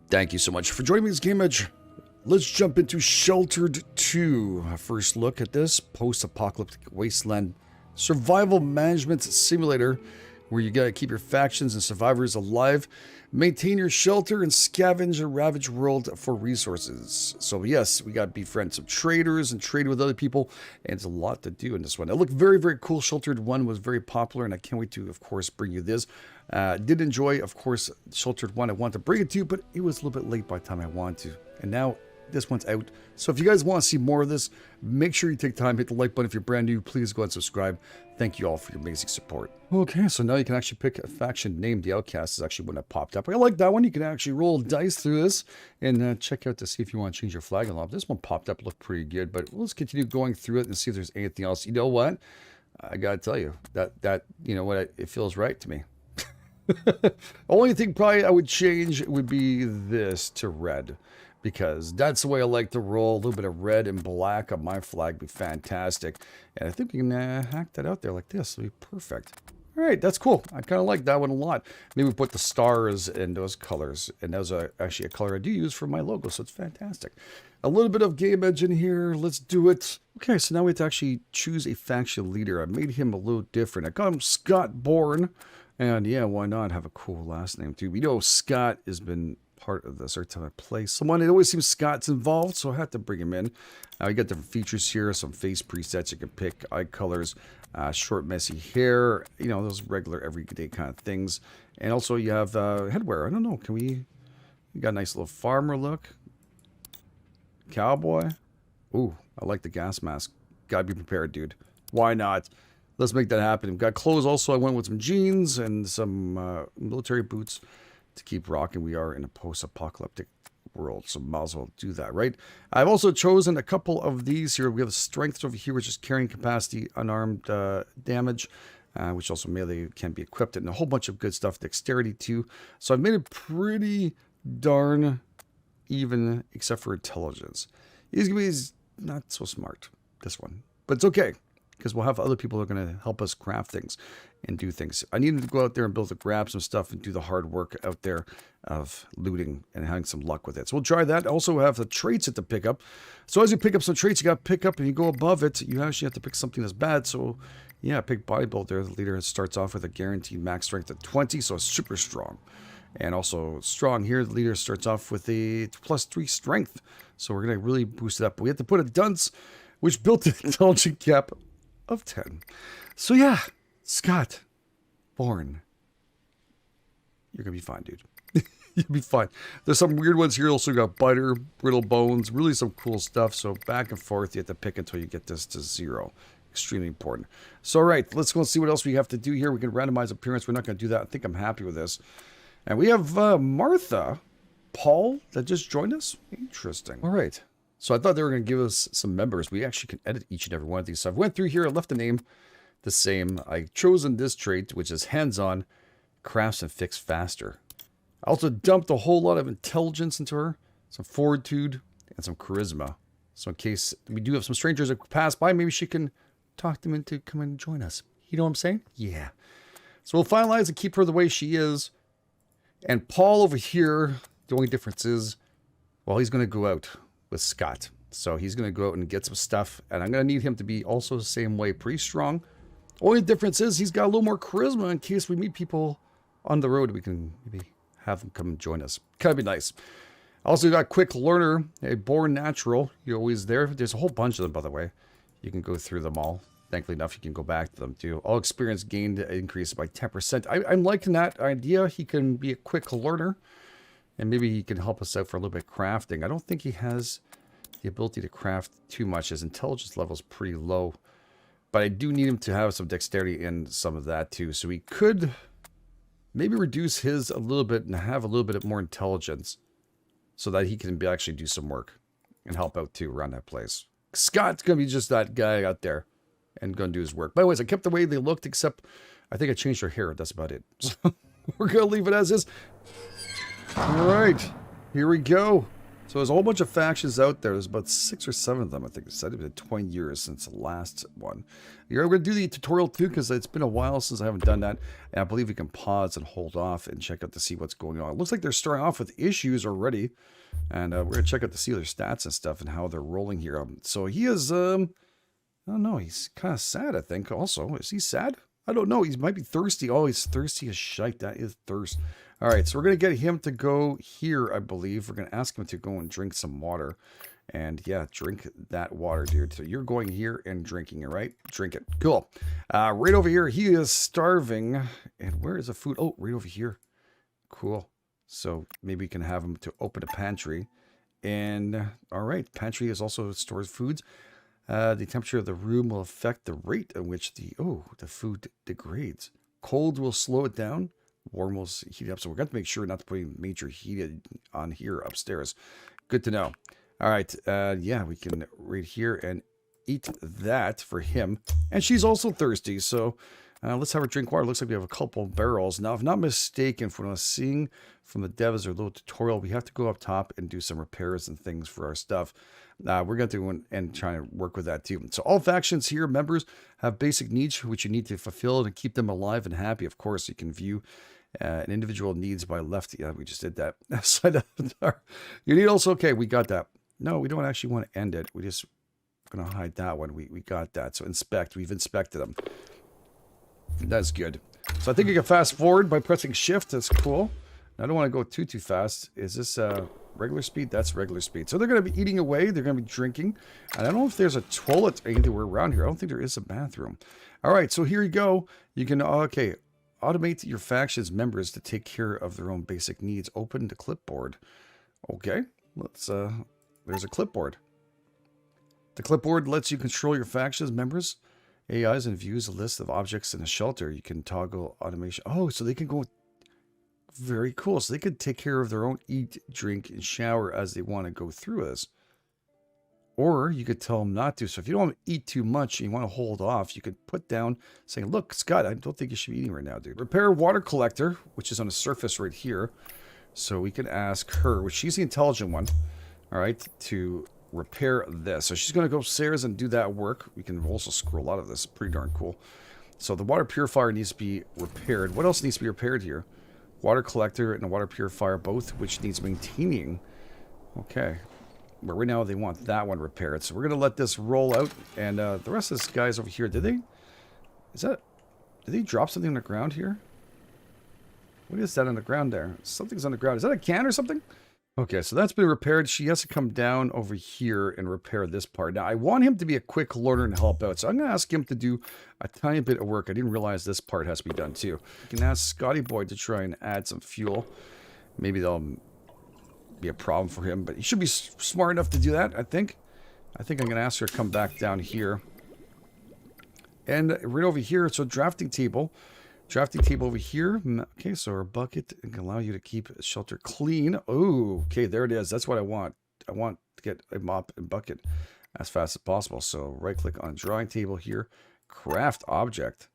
Thank you so much for joining me this GameEdged. Let's jump into Sheltered 2. First look at this Post-Apocalyptic Wasteland survival management simulator where you gotta keep your factions and survivors alive, maintain your shelter, and scavenge a ravaged world for resources. So yes, we got befriend some traders and trade with other people, and it's a lot to do in this one. It looked very, very cool. Sheltered 1 was very popular, and I can't wait to, of course, bring you this. Did enjoy, of course, Sheltered 1. I wanted to bring it to you, but it was a little bit late by the time I wanted to. And now this one's out. So if you guys want to see more of this, make sure you take time, hit the like button. If you're brand new, please go ahead and subscribe. Thank you all for your amazing support. Okay, so now you can actually pick a faction name. The Outcast is actually one that popped up. I like that one. You can actually roll dice through this and check out to see if you want to change your flag and all. This one popped up, looked pretty good, but let's continue going through it and see if there's anything else. You know what? I gotta tell you, that you know what, it feels right to me. Only thing probably I would change would be this to red, because that's the way I like to roll. A little bit of red and black on my flag would be fantastic. And I think we can hack that out there like this. It'll be perfect. All right, that's cool. I kind of like that one a lot. Maybe we put the stars in those colors. And those are actually a color I do use for my logo, so it's fantastic. A little bit of GameEdged in here. Let's do it. Okay, so now we have to actually choose a faction leader. I made him a little different. I call him Scott Bourne. And yeah, why not have a cool last name too? We know Scott has been part of this every time I play someone. It always seems Scott's involved, so I had to bring him in. You got different features here, some face presets you can pick, eye colors, short messy hair, you know, those regular everyday kind of things. And also you have headwear. I don't know, you got a nice little farmer look. Cowboy. Ooh, I like the gas mask. Gotta be prepared, dude. Why not? Let's make that happen. We've got clothes also. I went with some jeans and some military boots to keep rocking. We are in a post-apocalyptic world, so might as well do that, right? I've also chosen a couple of these here. We have strength over here, which is carrying capacity, unarmed damage, which also melee can be equipped, and a whole bunch of good stuff. Dexterity too. So I've made it pretty darn even, except for intelligence. He's gonna be not so smart, this one, but it's okay, because we'll have other people who are going to help us craft things and do things. I needed to go out there and grab some stuff and do the hard work out there of looting and having some luck with it. So we'll try that. Also have the traits at the pick up. So as you pick up some traits, you got to pick up, and you go above it, you actually have to pick something that's bad. So yeah, pick bodybuilder. The leader starts off with a guaranteed max strength of 20, so it's super strong. And also strong here, the leader starts off with a +3 strength. So we're going to really boost it up. But we have to put a dunce, which built an intelligence cap of 10. So yeah, Scott Bourne, you're gonna be fine, dude. You'll be fine. There's some weird ones here. Also got biter, brittle bones, really some cool stuff. So back and forth, you have to pick until you get this to 0. Extremely important. So all right, let's go and see what else we have to do here. We can randomize appearance. We're not going to do that. I think I'm happy with this. And we have Martha Paul that just joined us. Interesting. All right. So I thought they were going to give us some members. We actually can edit each and every one of these. So I went through here. I left the name the same. I chosen this trait, which is hands-on, crafts and fix faster. I also dumped a whole lot of intelligence into her, some fortitude, and some charisma. So in case we do have some strangers that pass by, maybe she can talk them into coming and join us. You know what I'm saying? Yeah. So we'll finalize and keep her the way she is. And Paul over here, the only difference is, well, he's going to go out with Scott. So he's going to go out and get some stuff, and I'm going to need him to be also the same way, pretty strong. Only difference is he's got a little more charisma in case we meet people on the road. We can maybe have them come and join us. Kind of be nice. Also got quick learner, a born natural. You're always there. There's a whole bunch of them, by the way. You can go through them all. Thankfully enough, you can go back to them too. All experience gained increased by 10%. I'm liking that idea. He can be a quick learner, and maybe he can help us out for a little bit of crafting. I don't think he has the ability to craft too much. His intelligence level is pretty low. But I do need him to have some dexterity and some of that too. So we could maybe reduce his a little bit and have a little bit more intelligence so that he can actually do some work and help out too around that place. Scott's going to be just that guy out there and going to do his work. By the way, I kept the way they looked, except I think I changed her hair. That's about it. So we're going to leave it as is. All right, here we go. So there's a whole bunch of factions out there. There's about 6 or 7 of them, I think. It's said it's been 20 years since the last one. You're going to do the tutorial too, because it's been a while since I haven't done that. And I believe you can pause and hold off and check out to see what's going on. It looks like they're starting off with issues already. And we're going to check out to see their stats and stuff and how they're rolling here. So he is, I don't know, he's kind of sad, I think, also. Is he sad? I don't know. He might be thirsty. Oh, he's thirsty as shite. That is thirst. All right, so we're going to get him to go here, I believe. We're going to ask him to go and drink some water. And, yeah, drink that water, dude. So you're going here and drinking it, right? Drink it. Cool. Right over here, he is starving. And where is the food? Oh, right over here. Cool. So maybe we can have him to open a pantry. And, all right, pantry is also stores foods. The temperature of the room will affect the rate at which the food degrades. Cold will slow it down. Warm will heat it up. So we're going to make sure not to put any major heat on here upstairs. Good to know. All right. Yeah, we can right here and eat that for him. And she's also thirsty. So let's have her drink water. Looks like we have a couple barrels. Now, if not mistaken, from what I'm seeing from the devs or little tutorial, we have to go up top and do some repairs and things for our stuff. We're going to do and try to work with that too. So all factions here, members, have basic needs which you need to fulfill to keep them alive and happy. Of course, you can view an individual needs by left. Yeah, we just did that. Side avatar. You need also, okay, we got that. No, we don't actually want to end it. We just going to hide that one. We got that. So inspect. We've inspected them. That's good. So I think you can fast forward by pressing shift. That's cool. I don't want to go too fast. Is this regular speed? That's regular speed. So they're going to be eating away. They're going to be drinking. And I don't know if there's a toilet anywhere around here. I don't think there is a bathroom. All right. So here you go. You can, okay, automate your faction's members to take care of their own basic needs. Open the clipboard. Okay. Let's, there's a clipboard. The clipboard lets you control your faction's members. AIs and views a list of objects in a shelter. You can toggle automation. Oh, so they can go. Very cool. So they can take care of their own eat, drink, and shower as they want to go through this. Or you could tell them not to. So if you don't want to eat too much and you want to hold off, you could put down saying, look, Scott, I don't think you should be eating right now, dude. Repair water collector, which is on the surface right here. So we can ask her, which she's the intelligent one, all right, to repair this. So she's going to go upstairs and do that work. We can also scroll out of this. Pretty darn cool. So the water purifier needs to be repaired. What else needs to be repaired here? Water collector and a water purifier, both which needs maintaining. Okay. But right now they want that one repaired. So we're going to let this roll out. And the rest of this guys over here, did they drop something on the ground here? What is that on the ground there? Something's on the ground. Is that a can or something? Okay, so that's been repaired. She has to come down over here and repair this part. Now, I want him to be a quick learner and help out. So I'm going to ask him to do a tiny bit of work. I didn't realize this part has to be done too. You can ask Scotty Boy to try and add some fuel. Maybe that'll be a problem for him, but he should be smart enough to do that, I think. I think I'm going to ask her to come back down here. And right over here, so drafting table. Drafting table over here. Okay, so our bucket can allow you to keep shelter clean. Oh, okay, there it is. That's what I want. I want to get a mop and bucket as fast as possible. So right click on drawing table here. Craft object.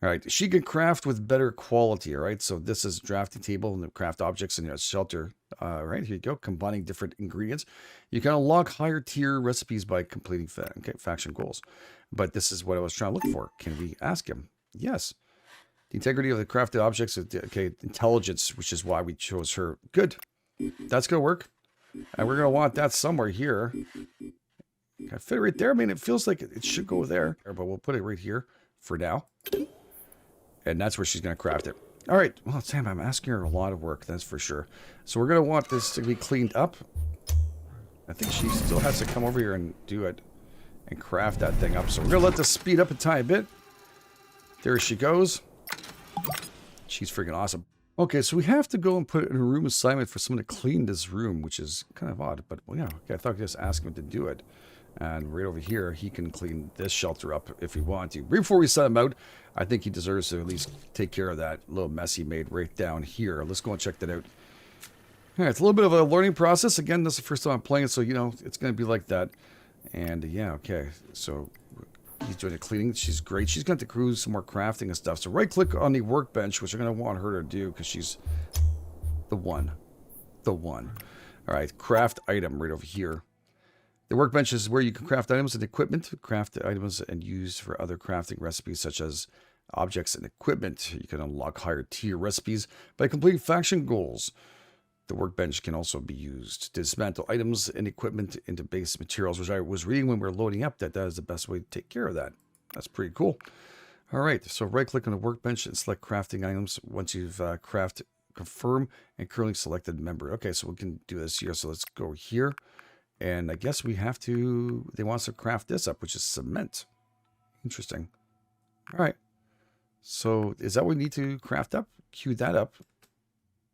All right, she can craft with better quality, all right? So this is drafting table and the craft objects and shelter. Right, here you go, combining different ingredients. You can unlock higher tier recipes by completing faction goals. But this is what I was trying to look for. Can we ask him? Yes. The integrity of the crafted objects, okay, intelligence, which is why we chose her. Good. That's going to work. And we're going to want that somewhere here. Can I fit it right there? I mean, it feels like it should go there, but we'll put it right here for now. And that's where she's going to craft it. All right. Well, Sam, I'm asking her a lot of work, that's for sure. So we're going to want this to be cleaned up. I think she still has to come over here and do it and craft that thing up. So we're going to let this speed up a tiny bit. There she goes. She's freaking awesome. Okay, so we have to go and put in a room assignment for someone to clean this room, which is kind of odd. But, well, yeah, okay, I thought I'd just ask him to do it. And right over here, he can clean this shelter up if we want to. Before we set him out, I think he deserves to at least take care of that little mess he made right down here. Let's go and check that out. All right, it's a little bit of a learning process. Again, this is the first time I'm playing it, so, you know, it's going to be like that. And, yeah, okay, so he's doing the cleaning. She's great. She's going to do some more crafting and stuff. So right-click on the workbench, which I'm going to want her to do because she's the one. The one. All right, craft item right over here. The workbench is where you can craft items and equipment. Craft items and use for other crafting recipes such as objects and equipment. You can unlock higher tier recipes by completing faction goals. The workbench can also be used to dismantle items and equipment into base materials, which I was reading when we were loading up that is the best way to take care of that. That's pretty cool. All right, so right-click on the workbench and select crafting items. Once you've crafted, confirm, and currently selected member. Okay, so we can do this here. So let's go here. And I guess we have to, they want us to craft this up, which is cement. Interesting. All right. So is that what we need to craft up? Queue that up.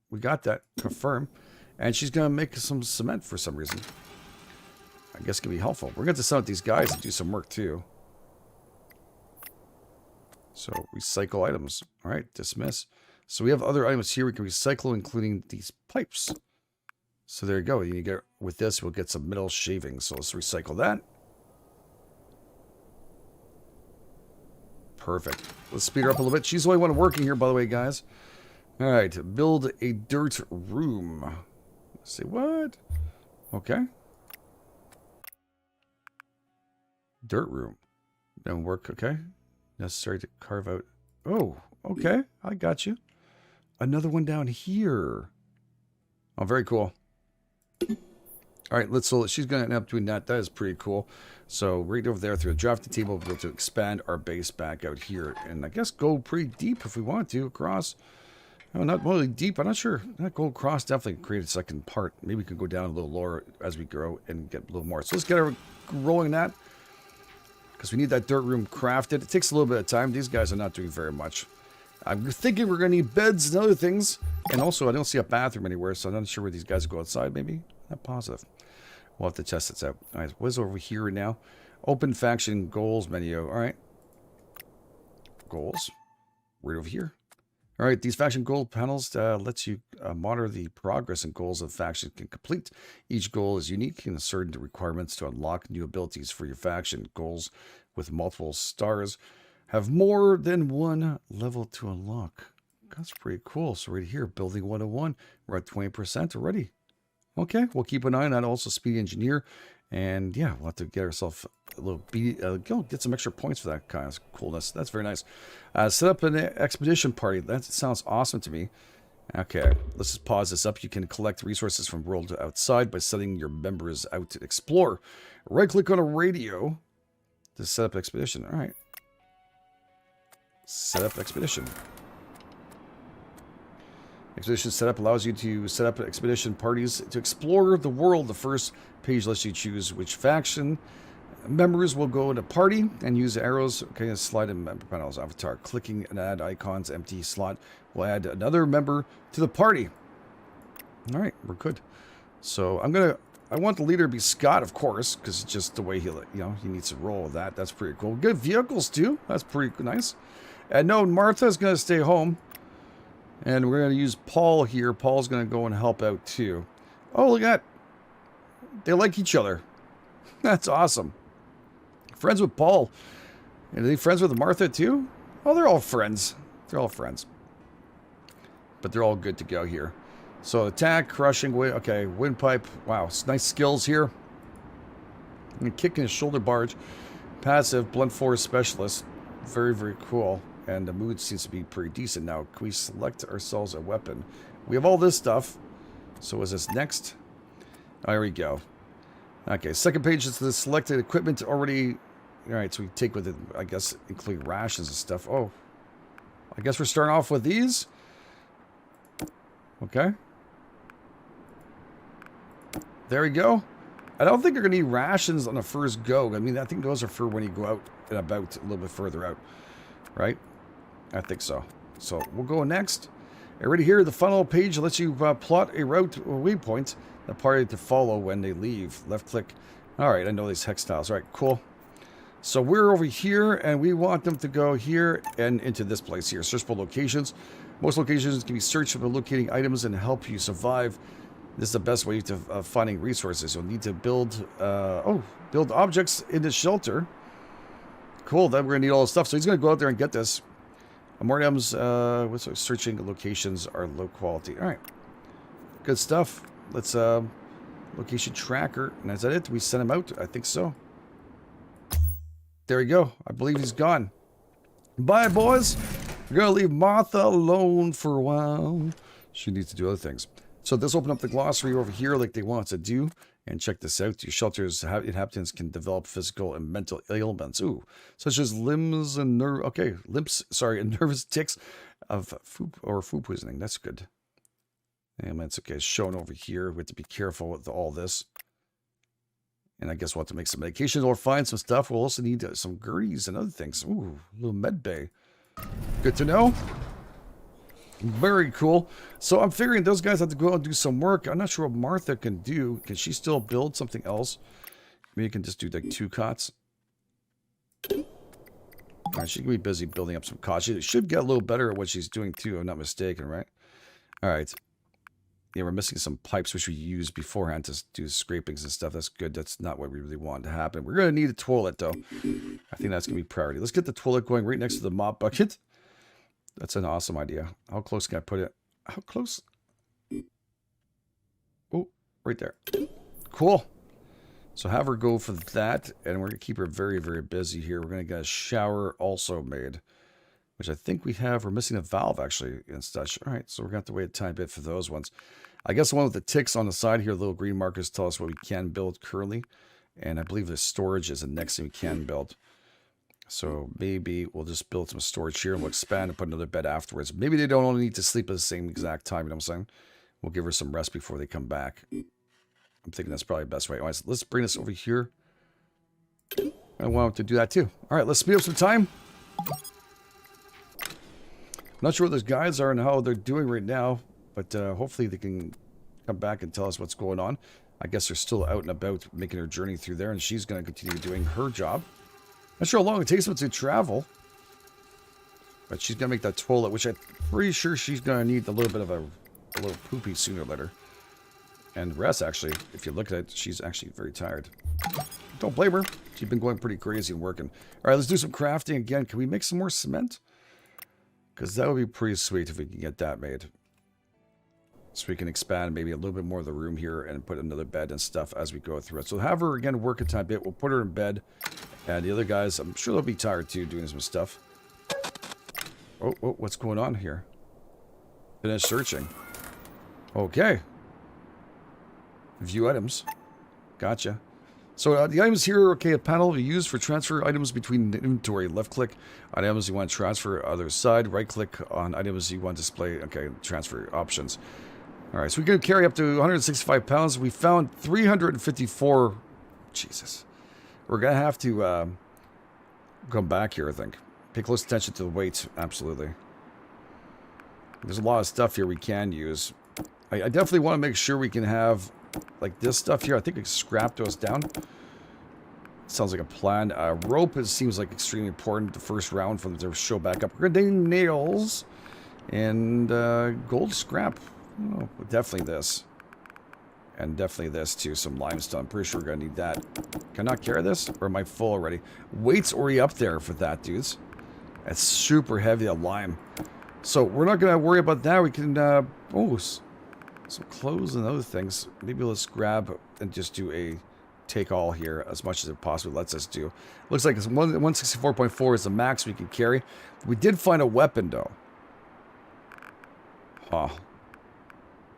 We got that. Confirm. And she's going to make some cement for some reason. I guess it can be helpful. We're going to send out these guys and do some work too. So recycle items. All right. Dismiss. So we have other items here we can recycle, including these pipes. So there you go. You get with this, we'll get some metal shavings. So let's recycle that. Perfect. Let's speed her up a little bit. She's the only one working here, by the way, guys. All right. Build a dirt room. Let's see what? Okay. Dirt room. Don't work. Okay. Necessary to carve out. Oh, okay. I got you. Another one down here. Oh, very cool. All right, so she's going to end up doing that. That is pretty cool. So right over there through the drafting table, we'll be able to expand our base back out here. And I guess go pretty deep if we want to across. No, not really deep. I'm not sure. That go across definitely create a second part. Maybe we can go down a little lower as we grow and get a little more. So let's get our rolling that. Because we need that dirt room crafted. It takes a little bit of time. These guys are not doing very much. I'm thinking we're going to need beds and other things. And also, I don't see a bathroom anywhere, so I'm not sure where these guys go outside, maybe. Not positive. We'll have to test this out. All right, what's over here now? Open faction goals menu. All right. Goals. Right over here. All right, these faction goal panels lets you monitor the progress and goals of faction can complete. Each goal is unique and certain requirements to unlock new abilities for your faction. Goals with multiple stars have more than one level to unlock. That's pretty cool. So right here, building 101, we're at 20% already. Okay, we'll keep an eye on that. Also, speed engineer. And yeah, we'll have to get ourselves a little get some extra points for that kind of coolness. That's very nice. Set up an expedition party. That sounds awesome to me. Okay, let's just pause this up. You can collect resources from world outside by sending your members out to explore. Right-click on a radio to set up expedition. All right. Set up expedition. Expedition setup allows you to set up expedition parties to explore the world. The first page lets you choose which faction. Members will go in a party and use arrows. Okay, slide in member panels avatar. Clicking and add icons, empty slot will add another member to the party. All right, we're good. So I want the leader to be Scott, of course, because it's just the way he needs to roll with that. That's pretty cool. Good vehicles too. That's pretty nice. And no, Martha's going to stay home. And we're going to use Paul here. Paul's going to go and help out too. Oh, look at that. They like each other. That's awesome. Friends with Paul. And are they friends with Martha too? Oh, they're all friends. They're all friends. But they're all good to go here. So attack, crushing, okay, windpipe. Wow, nice skills here. And kicking his shoulder barge. Passive, blunt force specialist. Very, very cool. And the mood seems to be pretty decent now. Can we select ourselves a weapon? We have all this stuff. So is this next? There we go. Okay, second page is the selected equipment already. All right, so we take with it, I guess, including rations and stuff. Oh, I guess we're starting off with these. Okay. There we go. I don't think you're going to need rations on the first go. I mean, I think those are for when you go out and about a little bit further out. Right? I think so. So we'll go next. And right here, the funnel page lets you plot a route or waypoint, the party to follow when they leave. Left click. All right, I know these hex tiles. All right, cool. So we're over here, and we want them to go here and into this place here. Search for locations. Most locations can be searched for locating items and help you survive. This is the best way to finding resources. You'll need to build objects in the shelter. Cool, then we're going to need all this stuff. So he's going to go out there and get this. More items, searching locations are low quality. All right. Good stuff. Let's Location tracker. And is that it? Did we send him out? I think so. There we go. I believe he's gone. Bye, boys. We're going to leave Martha alone for a while. She needs to do other things. So this opened up the glossary over here like they want us to do. And check this out. Your shelter's inhabitants can develop physical and mental ailments. Ooh. Such as limbs and and nervous tics of food poisoning. That's good. Ailments. Okay, it's shown over here. We have to be careful with all this. And I guess we'll have to make some medications or find some stuff. We'll also need some gurneys and other things. Ooh, a little med bay. Good to know. Very cool. So I'm figuring those guys have to go out and do some work. I'm not sure what Martha can do. Can she still build something else? Maybe you can just do like 2 cots. Alright, she can be busy building up some cots. She should get a little better at what she's doing too, if I'm not mistaken, right? Alright. Yeah, we're missing some pipes which we used beforehand to do scrapings and stuff. That's good. That's not what we really wanted to happen. We're going to need a toilet, though. I think that's going to be priority. Let's get the toilet going right next to the mop bucket. That's an awesome idea. How close can I put it? How close? Oh, right there. Cool. So have her go for that. And we're going to keep her very, very busy here. We're going to get a shower also made. Which I think we have. We're missing a valve, actually, and such. All right, so we're going to have to wait a tiny bit for those ones. I guess the one with the ticks on the side here, the little green markers tell us what we can build currently. And I believe the storage is the next thing we can build. So maybe we'll just build some storage here and we'll expand and put another bed afterwards. Maybe they don't only need to sleep at the same exact time, you know what I'm saying? We'll give her some rest before they come back. I'm thinking that's probably the best way. All right, so let's bring this over here. I want to do that too. All right, let's speed up some time. I'm not sure what those guys are and how they're doing right now, but hopefully they can come back and tell us what's going on. I guess they're still out and about making her journey through there, and she's going to continue doing her job. Not sure how long it takes them to travel, but she's going to make that toilet, which I'm pretty sure she's going to need a little bit of a little poopy sooner or later. And rest, actually, if you look at it, she's actually very tired. Don't blame her. She's been going pretty crazy and working. All right, let's do some crafting again. Can we make some more cement? Because that would be pretty sweet if we can get that made. So we can expand maybe a little bit more of the room here and put another bed and stuff as we go through it. So have her, again, work a tiny bit. We'll put her in bed. And the other guys, I'm sure they'll be tired too, doing some stuff. Oh, what's going on here? Finish searching. Okay. View items. Gotcha. So the items here, okay, a panel will be used for transfer items between inventory. Left click on items you want to transfer other side. Right click on items you want to display. Okay, transfer options. All right, so we can carry up to 165 pounds. We found 354. Jesus. We're going to have to come back here, I think. Pay close attention to the weight. Absolutely. There's a lot of stuff here we can use. I definitely want to make sure we can have like this stuff here. I think it's scrapped us down. Sounds like a plan. Rope seems like extremely important. The first round for them to show back up. We're going to need nails and gold scrap. Oh, definitely this. And definitely this too. Some limestone. I'm pretty sure we're going to need that. Can I not carry this? Or am I full already? Weight's already up there for that, dudes. It's super heavy, a lime. So we're not going to worry about that. We can, some clothes and other things. Maybe let's grab and just do a take all here as much as it possibly lets us do. Looks like it's 164.4 is the max we can carry. We did find a weapon though. Huh.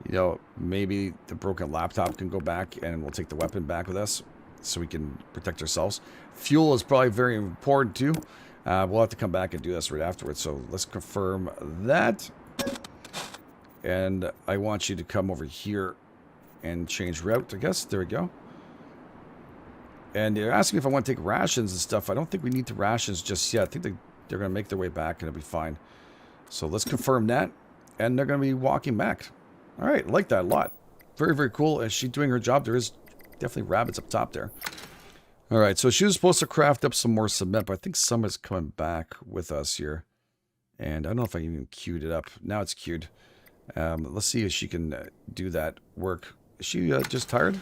You know, maybe the broken laptop can go back and we'll take the weapon back with us so we can protect ourselves. Fuel is probably very important too. We'll have to come back and do this right afterwards. So let's confirm that. And I want you to come over here and change route, I guess. There we go. And they're asking if I want to take rations and stuff. I don't think we need the rations just yet. I think they're going to make their way back and it'll be fine. So let's confirm that. And they're going to be walking back. All right, I like that a lot. Very, very cool. Is she doing her job? There is definitely rabbits up top there. All right, so she was supposed to craft up some more cement, but I think some is coming back with us here. And I don't know if I even queued it up. Now it's queued. Let's see if she can do that work. Is she just tired?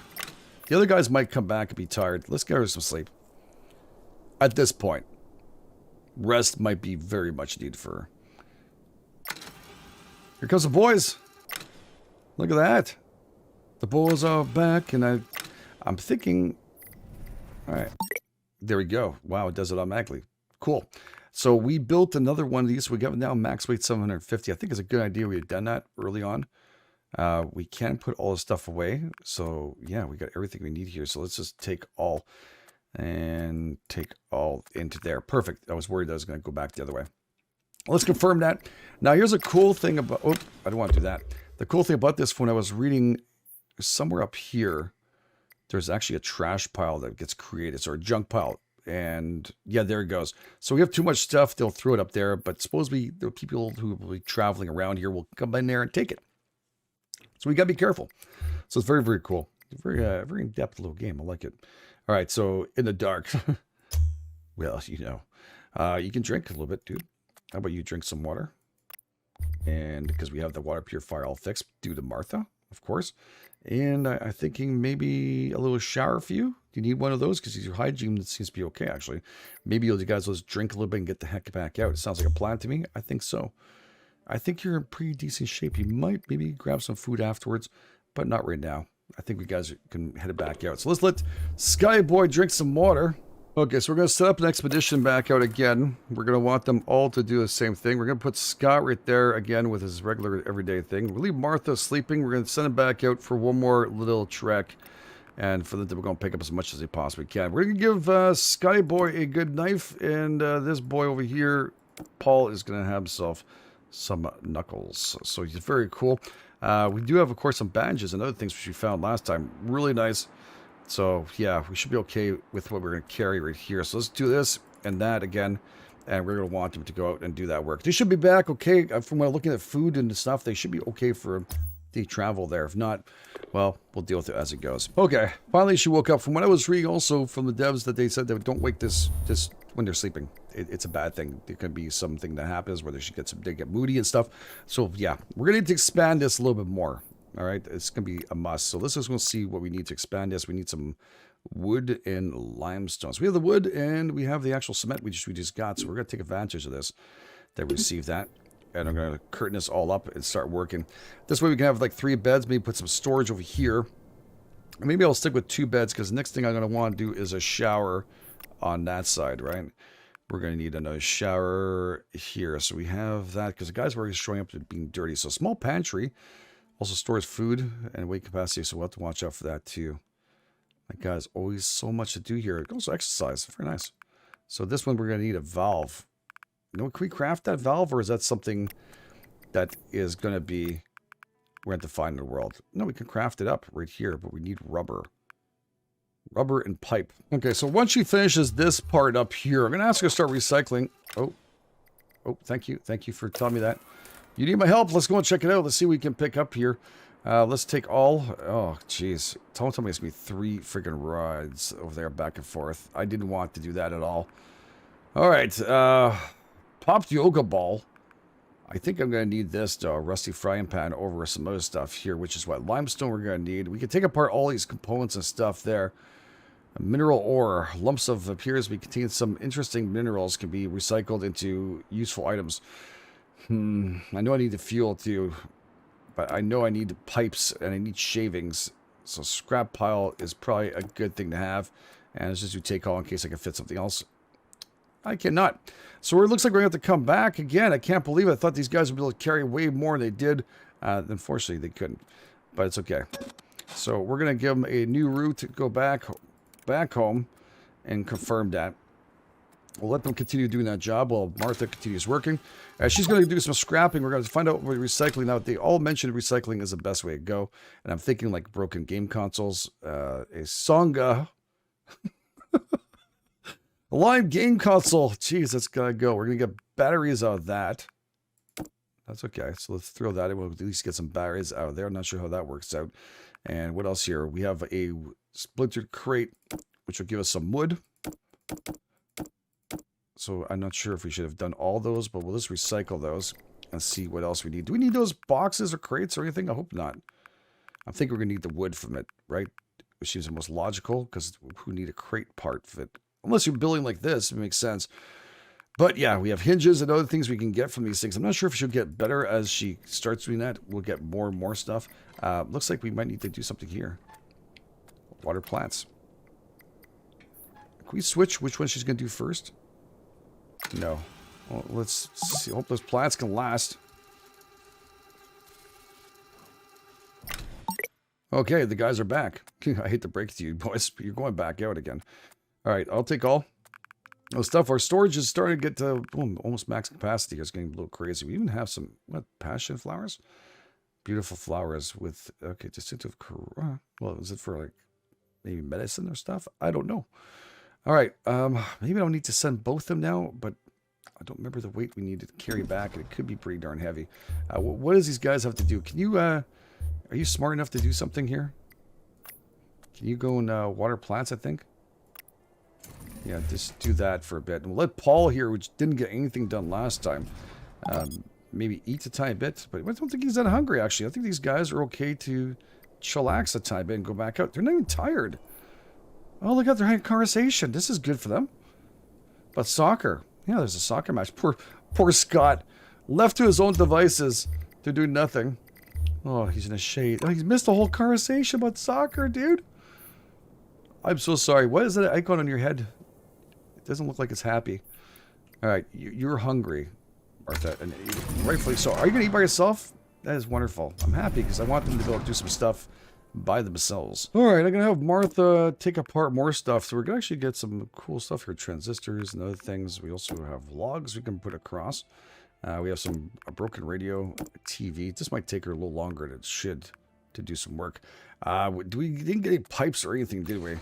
The other guys might come back and be tired. Let's get her some sleep. At this point, rest might be very much needed for her. Here comes the boys. Look at that. The boys are back, and I I'm thinking... All right. There we go. Wow, it does it automatically. Cool. So we built another one of these. We got now max weight 750. I think it's a good idea we had done that early on. We can put all the stuff away. So yeah, we got everything we need here. So let's just take all and take all into there. Perfect. I was worried I was going to go back the other way. Let's confirm that. Now here's a cool thing about... Oh, I don't want to do that. The cool thing about this, when I was reading somewhere up here, there's actually a trash pile that gets created. So a junk pile. And yeah, there it goes. So we have too much stuff. They'll throw it up there. But supposedly the people who will be traveling around here will come in there and take it. So we got to be careful. So it's very, very cool. Very, very in-depth little game. I like it. All right. So in the dark, well, you know, you can drink a little bit, dude. How about you drink some water? And because we have the water purifier all fixed due to Martha, of course. And I'm thinking maybe a little shower for you. Do you need one of those? Because your hygiene seems to be okay, actually. Maybe you guys will just drink a little bit and get the heck back out. It sounds like a plan to me. I think so. I think you're in pretty decent shape. You might maybe grab some food afterwards, but not right now. I think we guys can head back out. So let's let Sky Boy drink some water. Okay, so we're going to set up an expedition back out again. We're going to want them all to do the same thing. We're going to put Scott right there again with his regular everyday thing. We'll leave Martha sleeping. We're going to send him back out for one more little trek. And for them, we're going to pick up as much as they possibly can. We're going to give Sky Boy a good knife. And this boy over here, Paul, is going to have himself some knuckles. So he's very cool. We do have, of course, some bandages and other things which we found last time. Really nice. So, yeah, we should be okay with what we're going to carry right here. So let's do this and that again. And we're going to want them to go out and do that work. They should be back okay. From when I'm looking at food and stuff, they should be okay for the travel there. If not, well, we'll deal with it as it goes. Okay, finally she woke up. From what I was reading also from the devs that they said they don't wake this when they're sleeping. It's a bad thing. There could be something that happens where they get moody and stuff. So, yeah, we're going to need to expand this a little bit more. All right, it's going to be a must. So let's just go see what we need to expand this. We need some wood and limestone. So we have the wood and we have the actual cement we just got. So we're going to take advantage of this. They receive that. And I'm going to curtain this all up and start working. This way we can have like 3 beds. Maybe put some storage over here. And maybe I'll stick with 2 beds because the next thing I'm going to want to do is a shower on that side, right? We're going to need another shower here. So we have that because the guys were showing up to being dirty. So small pantry. Also stores food and weight capacity, so we'll have to watch out for that too. My God, there's always so much to do here. Also exercise, very nice. So this one we're going to need a valve. You know, can we craft that valve, or is that something that is going to be we're going to find in the world? No, we can craft it up right here, but we need rubber. Rubber and pipe. Okay, so once she finishes this part up here, I'm going to ask her to start recycling. Oh, thank you. Thank you for telling me that. You need my help? Let's go and check it out. Let's see what we can pick up here. Let's take all... Oh, jeez. Told me it's going to be 3 freaking rides over there back and forth. I didn't want to do that at all. All right. Popped yoga ball. I think I'm going to need this rusty frying pan over some other stuff here, which is what limestone we're going to need. We can take apart all these components and stuff there. Mineral ore. Lumps of appears to be contain some interesting minerals can be recycled into useful items. I know I need the fuel too, but I know I need pipes and I need shavings. So scrap pile is probably a good thing to have. And it's just to take all in case I can fit something else. I cannot. So it looks like we're going to have to come back again. I can't believe it. I thought these guys would be able to carry way more than they did. Unfortunately, they couldn't. But it's okay. So we're going to give them a new route to go back home and confirm that. We'll let them continue doing that job while Martha continues working. She's going to do some scrapping. We're going to find out what recycling. Now, they all mentioned recycling is the best way to go. And I'm thinking like broken game consoles, a Songa, a live game console. Jeez, that's got to go. We're going to get batteries out of that. That's okay. So let's throw that in. We'll at least get some batteries out of there. I'm not sure how that works out. And what else here? We have a splintered crate, which will give us some wood. So I'm not sure if we should have done all those, but we'll just recycle those and see what else we need. Do we need those boxes or crates or anything? I hope not. I think we're going to need the wood from it, right? Which seems the most logical, because who need a crate part of it? Unless you're building like this, it makes sense. But yeah, we have hinges and other things we can get from these things. I'm not sure if she'll get better as she starts doing that. We'll get more and more stuff. Looks like we might need to do something here. water plants. Can we switch which one she's going to do first? No. Well, let's see. Hope those plants can last. Okay, the guys are back. I hate to break it to you, boys, but you're going back out again. All right, I'll take all. Stuff. Our storage is starting to get to almost max capacity. It's getting a little crazy. We even have some, what, passion flowers? Beautiful flowers with, okay, distinctive, well, is it for like maybe medicine or stuff? I don't know. All right, maybe I don't need to send both of them now, but I don't remember the weight we need to carry back, and it could be pretty darn heavy. What does these guys have to do? Can you, are you smart enough to do something here? Can you go and water plants, I think? Yeah, just do that for a bit. And we'll let Paul here, which didn't get anything done last time, maybe eat a tiny bit. But I don't think he's that hungry, actually. I think these guys are okay to chillax a tiny bit and go back out. They're not even tired. Oh, look at their having a conversation. This is good for them. But soccer. Yeah, there's a soccer match. Poor Scott. Left to his own devices. They're doing nothing. Oh, he's in a shade. Oh, he's missed the whole conversation about soccer, dude. I'm so sorry. What is that icon on your head? It doesn't look like it's happy. All right, you're hungry, Martha, and rightfully so. Are you gonna eat by yourself? That is wonderful. I'm happy because I want them to be able to do some stuff by themselves. All right, I'm gonna have Martha take apart more stuff, so we're gonna actually get some cool stuff here, transistors and other things. We also have logs we can put across. We have a broken radio, TV. This might take her a little longer than it should to do some work. We didn't get any pipes or anything, did we?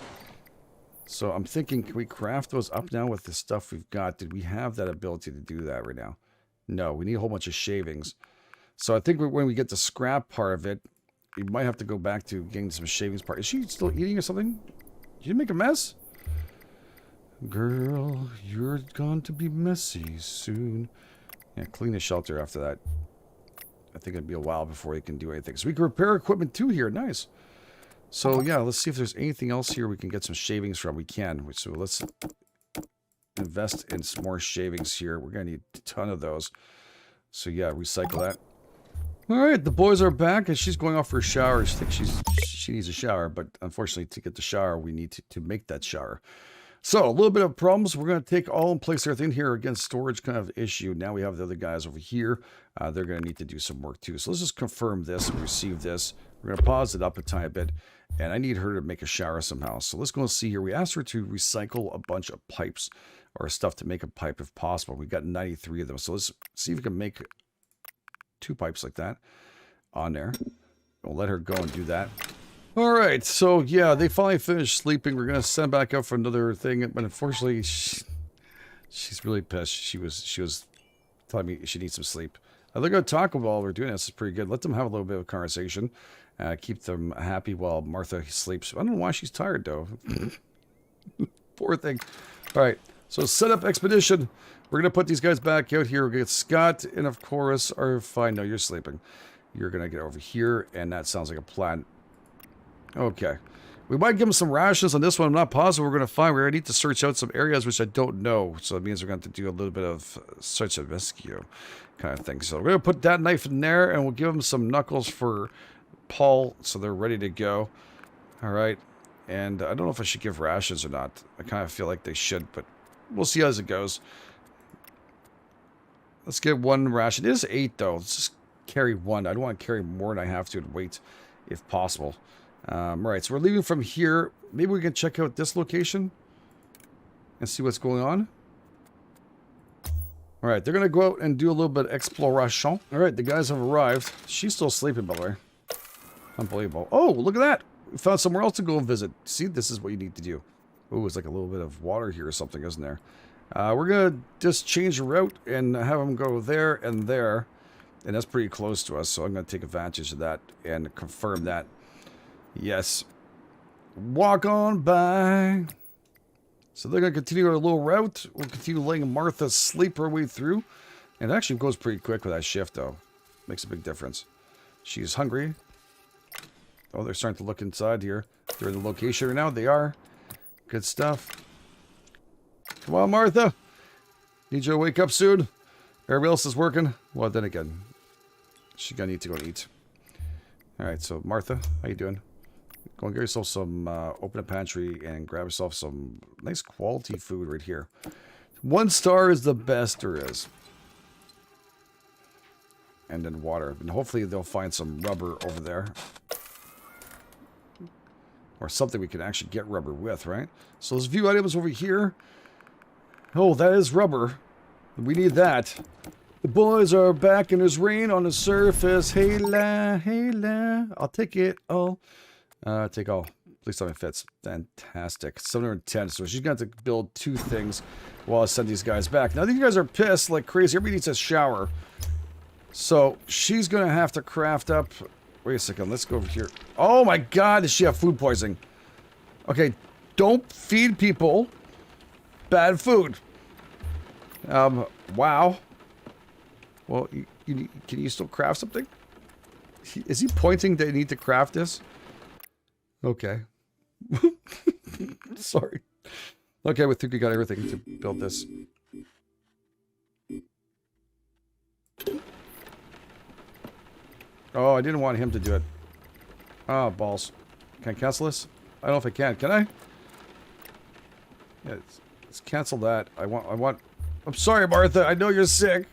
So I'm thinking, can we craft those up now with the stuff we've got? Did we have that ability to do that right now? No, we need a whole bunch of shavings. So I think when we get the scrap part of it, we might have to go back to getting some shavings part. Is she still eating or something? Did you make a mess? Girl, you're going to be messy soon. Yeah, clean the shelter after that. I think it'd be a while before you can do anything. So we can repair equipment too here. Nice. So yeah, let's see if there's anything else here we can get some shavings from. We can. So let's invest in some more shavings here. We're going to need a ton of those. So yeah, recycle that. All right, the boys are back, and she's going off for a shower. She thinks she needs a shower, but unfortunately, to get the shower, we need to make that shower. So, a little bit of problems. We're going to take all and place everything here. Again, storage kind of issue. Now we have the other guys over here. They're going to need to do some work too. So let's just confirm this and receive this. We're going to pause it up a tiny bit. And I need her to make a shower somehow. So let's go and see here. We asked her to recycle a bunch of pipes or stuff to make a pipe if possible. We've got 93 of them. So let's see if we can make 2 pipes like that on there. We'll let her go and do that. All right, so yeah, they finally finished sleeping. We're gonna send back up for another thing, but unfortunately, she's really pissed. She was telling me she needs some sleep. They're gonna talk while we're doing this. It's pretty good. Let them have a little bit of a conversation. Keep them happy while Martha sleeps. I don't know why she's tired though. Poor thing. All right, so set up expedition. We're gonna put these guys back out here. We'll get Scott and of course, or fine. No, you're sleeping. You're gonna get over here, and that sounds like a plan. Okay. We might give them some rations on this one. I'm not positive we're going to find. We're going to need to search out some areas which I don't know. So that means we're going to have to do a little bit of search and rescue kind of thing. So we're going to put that knife in there, and we'll give them some knuckles for Paul so they're ready to go. All right. And I don't know if I should give rations or not. I kind of feel like they should, but we'll see as it goes. Let's get 1 ration. It is 8, though. Let's just carry 1. I don't want to carry more than I have to and wait if possible. Right, so we're leaving from here. Maybe we can check out this location and see what's going on. All right, they're going to go out and do a little bit of exploration. All right, the guys have arrived. She's still sleeping, by the way. Unbelievable. Oh, look at that. We found somewhere else to go and visit. See, this is what you need to do. Oh, it's like a little bit of water here or something, isn't there? We're going to just change the route and have them go there and there. And that's pretty close to us, so I'm going to take advantage of that and confirm that. Yes. Walk on by. So they're going to continue our little route. We'll continue letting Martha sleep her way through. And it actually goes pretty quick with that shift, though. Makes a big difference. She's hungry. Oh, they're starting to look inside here. They're in the location right now. They are. Good stuff. Come on, Martha. Need you to wake up soon. Everybody else is working. Well, then again, she's going to need to go and eat. All right, so Martha, how you doing? Go and get yourself some, open a pantry and grab yourself some nice quality food right here. 1 star is the best there is. And then water. And hopefully they'll find some rubber over there. Or something we can actually get rubber with, right? So there's a few items over here. Oh, that is rubber. We need that. The boys are back and there's rain on the surface. Hey la, hey la. I'll take it all. Take all. Please tell me it fits. Fantastic. 710. So she's going to have to build 2 things while I send these guys back. Now these guys are pissed like crazy. Everybody needs a shower. So she's going to have to craft up... Wait a second. Let's go over here. Oh my god, does she have food poisoning? Okay, don't feed people bad food. Wow. Well, can you still craft something? Is he pointing that you need to craft this? Okay. Sorry. Okay, we think we got everything to build this. Oh, I didn't want him to do it. Oh, balls. Can I cancel this? I don't know if I can. Can I? Yeah, let's cancel that. I want... I'm sorry, Martha. I know you're sick.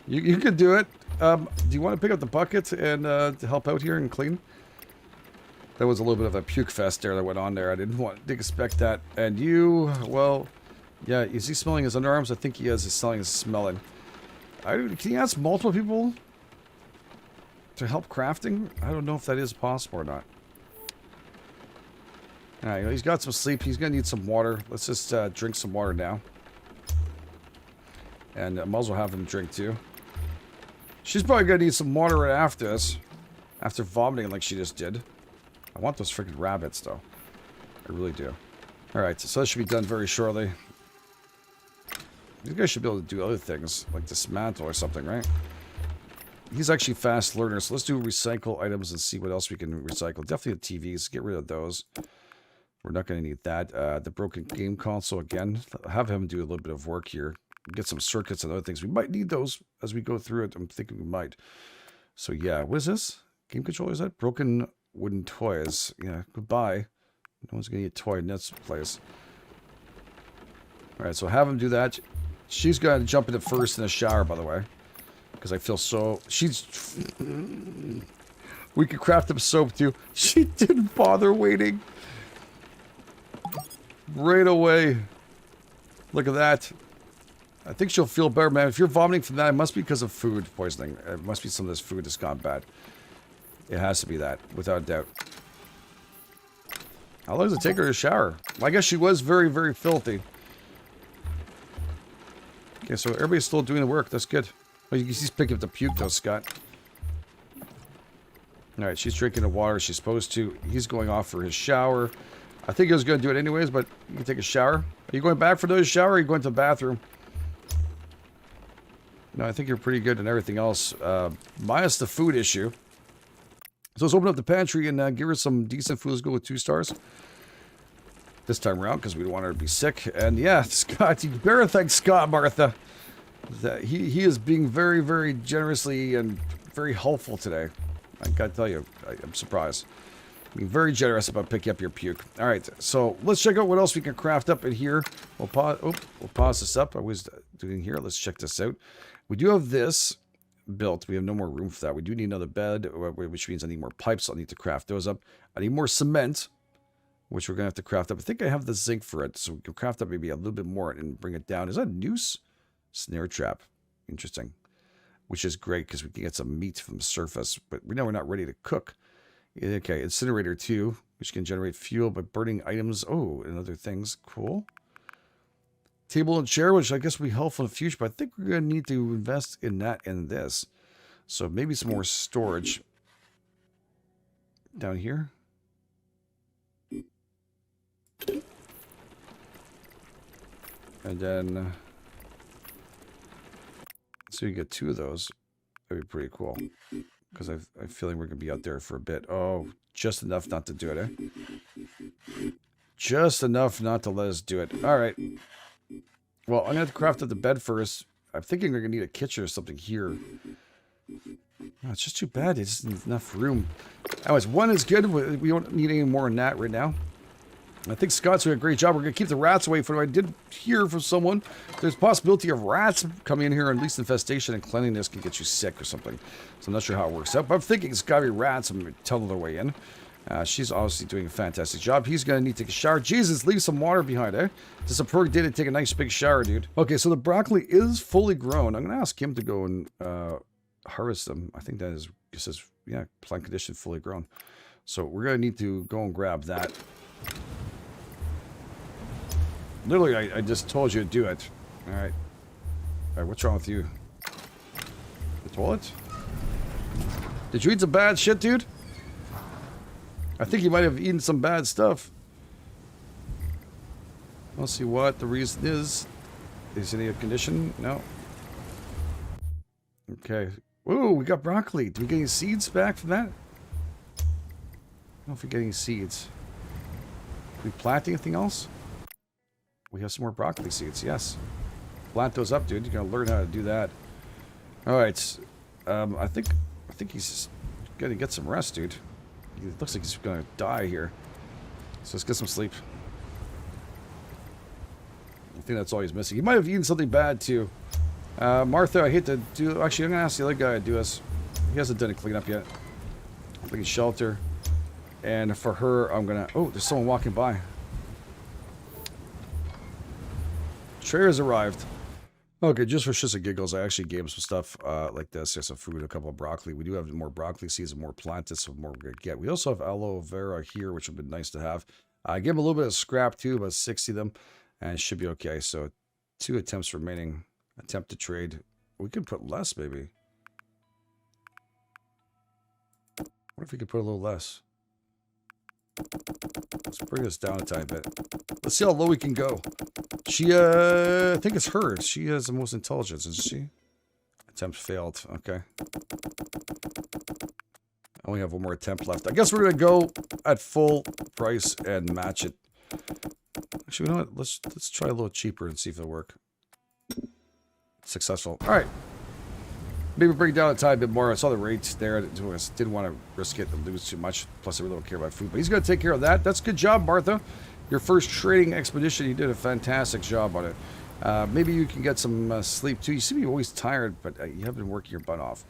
You can do it. Do you want to pick up the bucket and to help out here and clean? There was a little bit of a puke fest there that went on there. I didn't expect that. And you, well, yeah, is he smelling his underarms? I think he is. He's smelling. Can you ask multiple people to help crafting? I don't know if that is possible or not. Alright, he's got some sleep. He's going to need some water. Let's just drink some water now. And I might as well have him drink too. She's probably going to need some water right after this. After vomiting like she just did. I want those freaking rabbits though. I really do. Alright, so that should be done very shortly. These guys should be able to do other things, like dismantle or something, right? He's actually a fast learner, so let's do recycle items and see what else we can recycle. Definitely the TVs, get rid of those. We're not going to need that. The broken game console, again, have him do a little bit of work here. Get some circuits and other things. We might need those as we go through it. I'm thinking we might. So yeah, what is this? Game controller, is that? Broken wooden toys. Yeah, goodbye. No one's going to get a toy in this place. Alright, so have him do that. She's going to jump into first in the shower, by the way. Because I feel so... We could craft up soap, too. She didn't bother waiting. Right away. Look at that. I think she'll feel better, man. If you're vomiting from that, it must be because of food poisoning. It must be some of this food that's gone bad. It has to be that, without a doubt. How long does it take her to shower? Well, I guess she was very, very filthy. Okay, so everybody's still doing the work. That's good. Oh, you can just pick up the puke, though, Scott. Alright, she's drinking the water she's supposed to. He's going off for his shower. I think he was going to do it anyways, but you can take a shower. Are you going back for those shower, or are you going to the bathroom? No, I think you're pretty good and everything else. Minus the food issue. So let's open up the pantry and give her some decent food. Let's go with 2 stars. This time around, because we don't want her to be sick. And yeah, Scott, you better thank Scott, Martha. That he is being very, very generously and very helpful today. I gotta tell you, I'm surprised. Being very generous about picking up your puke. Alright, so let's check out what else we can craft up in here. We'll pause this up. I was doing here. Let's check this out. We do have this built. We have no more room for that. We do need another bed, which means I need more pipes. I'll need to craft those up. I need more cement, which we're going to have to craft up. I think I have the zinc for it, so we can craft up maybe a little bit more and bring it down. Is that a noose? Snare trap. Interesting. Which is great, because we can get some meat from the surface, but we know we're not ready to cook. Okay, incinerator 2, which can generate fuel by burning items. Oh, and other things. Cool. Table and chair, which I guess will be helpful in the future, but I think we're going to need to invest in that and this. So maybe some more storage. Down here. And then... so you get 2 of those. That'd be pretty cool. Because I'm feeling we're going to be out there for a bit. Oh, just enough not to do it, eh? Just enough not to let us do it. Alright. Well, I'm going to have to craft up the bed first. I'm thinking we're going to need a kitchen or something here. Oh, it's just too bad. It's just enough room. Anyways, one is good. We don't need any more than that right now. I think Scott's doing a great job. We're going to keep the rats away from him. I did hear from someone there's a possibility of rats coming in here, and at least infestation and cleanliness can get you sick or something. So I'm not sure how it works out, but I'm thinking it's got to be rats. I'm going to tell them their way in. She's obviously doing a fantastic job. He's going to need to take a shower. Jesus, leave some water behind, eh? Just a perfect day to take a nice big shower, dude. Okay, so the broccoli is fully grown. I'm going to ask him to go and harvest them. I think that is, it says, yeah, plant condition fully grown. So we're going to need to go and grab that. Literally, I just told you to do it. All right. All right, what's wrong with you? The toilet? Did you eat some bad shit, dude? I think you might have eaten some bad stuff. Let's see what the reason is. Is any condition? No. Okay. Ooh, we got broccoli. Did we get any seeds back from that? I don't know if we get any seeds. Did we plant anything else? We have some more broccoli seeds, yes. Plant those up, dude. You gotta learn how to do that. Alright. I think he's just gonna get some rest, dude. It looks like he's gonna die here. So let's get some sleep. I think that's all he's missing. He might have eaten something bad too. Martha, I hate to do. Actually, I'm gonna ask the other guy to do this. He hasn't done a cleanup yet. I'm thinking shelter. And for her, I'm gonna. Oh, there's someone walking by. Tray has arrived. Okay, just for shits and giggles, I actually gave him some stuff like this. Here's some food, a couple of broccoli. We do have more broccoli seeds and more plantains, so more we're going to get. We also have aloe vera here, which would be nice to have. I gave him a little bit of scrap too, about 60 of them, and it should be okay. So 2 attempts remaining. Attempt to trade. We could put less, maybe. What if we could put a little less? Let's bring this down a tiny bit. Let's see how low we can go. She, I think it's her. She has the most intelligence, isn't she? Attempt failed. Okay. I only have one more attempt left. I guess we're gonna go at full price and match it. Actually, you know what? Let's try a little cheaper and see if it'll work. Successful. All right. Maybe bring it down a tiny bit more. I saw the rates there. Didn't want to risk it and lose too much. Plus, I really don't care about food. But he's going to take care of that. That's a good job, Martha. Your first trading expedition, you did a fantastic job on it. Maybe you can get some sleep, too. You seem to be always tired, but you have been working your butt off.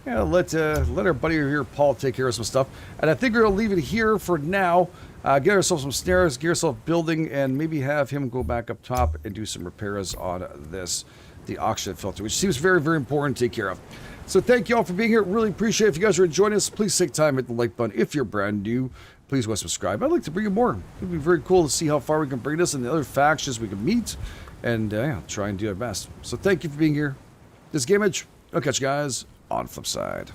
Yeah, let our buddy here, Paul, take care of some stuff. And I think we're going to leave it here for now. Get ourselves some snares, get ourselves building, and maybe have him go back up top and do some repairs on this. The oxygen filter, which seems very, very important to take care of. So thank you all for being here. Really appreciate it. If you guys are enjoying us, please take time, hit the like button. If you're brand new, please go subscribe. I'd like to bring you more. It would be very cool to see how far we can bring this and the other factions we can meet, and yeah, try and do our best. So thank you for being here. This is GameEdged. I'll catch you guys on the flip side.